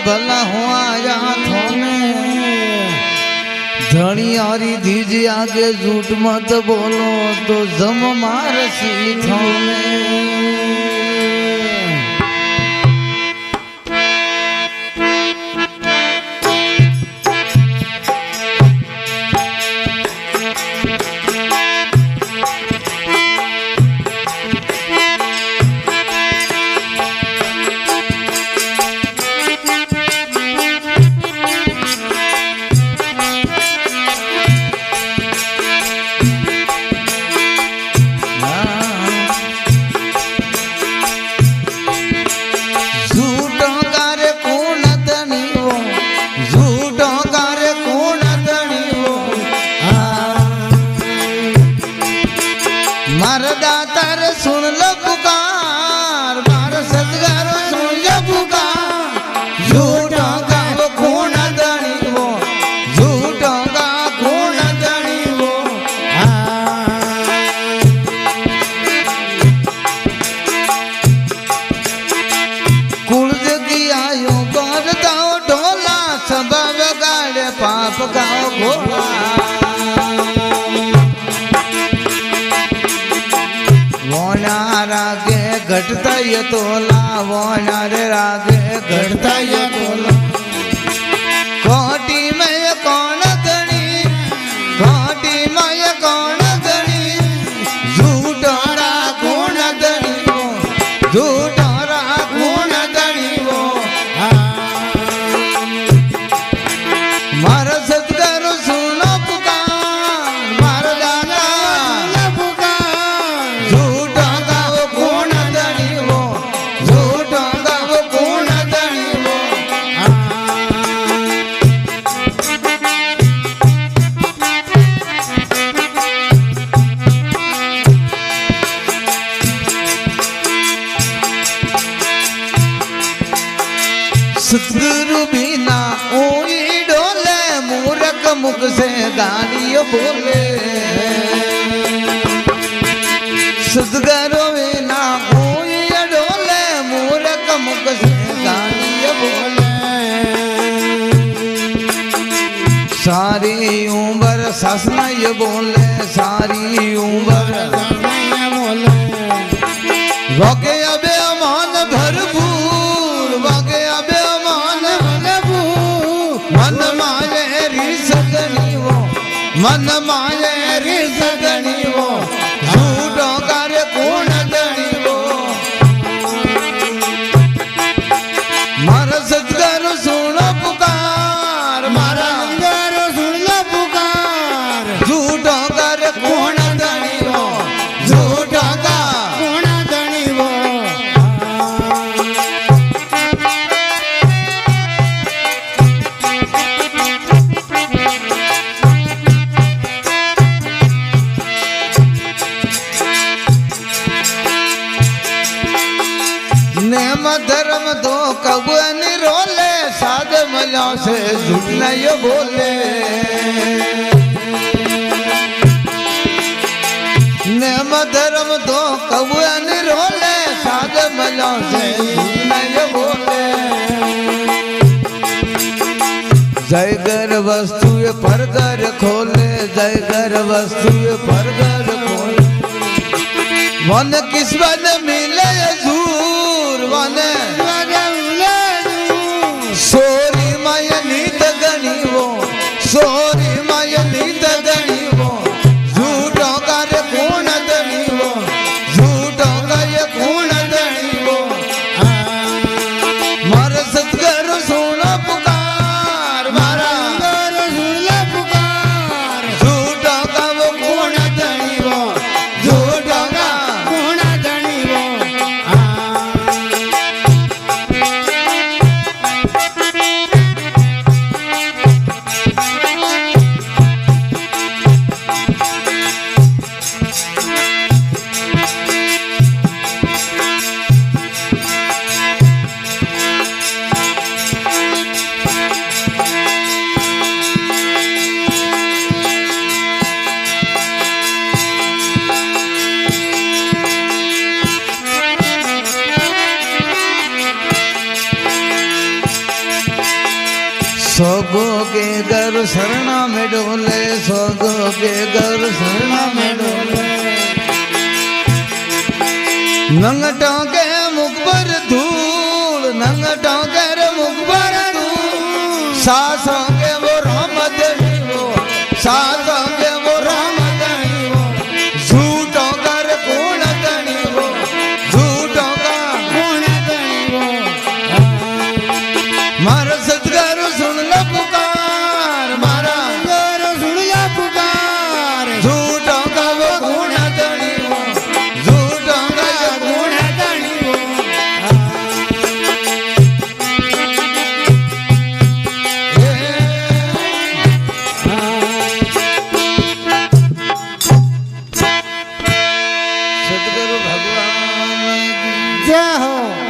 भला हुआ या थोने धनी हरी दीजिए आगे झूठ मत बोलो तो जम मार सी थोने। पाप गाओ घोड़ा वोना रागे घटता ये तोला वोना रे रागे घटता ये तोला कोटी में ये कौन गणी कोटी में ये कौन गणी झूठोरा कौन गणी वो झूठोरा कौन गणी वो मारा सत्कार सुनो पुकार मारा दादा पुकार झूठा का वो कौन धनी वो झूठा का वो कौन धनी वो सतगुरु बिना कोई मुख से गालियो बोले सदगरो ना कोई डोले मूर्ख मुख से गालियो बोले सारी उम्र ससना ये बोले सारी उम्र बोले वगे अबे अमान भरपूर वगे अबे अमान भरपूर मन माये मन माये रे सगनी वो झूठो कार्य कौन धनी वो मारा सत्कार सुनो पुकार मारा सत्कार सुनो पुकार झूठो कार्य कौन धनी वो झूठो का कौन धनी वो नेम धर्म दो कब निरोले साध मलो से झूठ नहीं बोले नेम धर्म दो कब निरोले साध मलो से झूठ नहीं बोले जय घर वस्तु पर घर खोले जय घर वस्तु पर घर खोले मन किस वन मिले सोरी माया नीत गणी वो सोरी माया नीत गणी वो झूठों का रे कौन धनी वो झूठों का ये कौन धनी वो मारा सत्कार सुनो पुकार मारा सुनो पुकार झूठों का वो कौन धनी वो झूठों का कौन धनी वो के घर शरणा में डोले सौगो के घर शरणा में डोले नंगटों के मुख पर धूल नंगटों के मुख पर धूल सासों के वो रहमत वो सासों के वो रहमत वो झूठों का कौन धनी वो झूठों का कौन धनी वो मारा सतगुरु सुन लो पुकार मारा सतगुरु सुन लो पुकार झूठों का वो कौन धनी वो झूठों का कौन धनी वो सतगुरु भगवान की जय हो।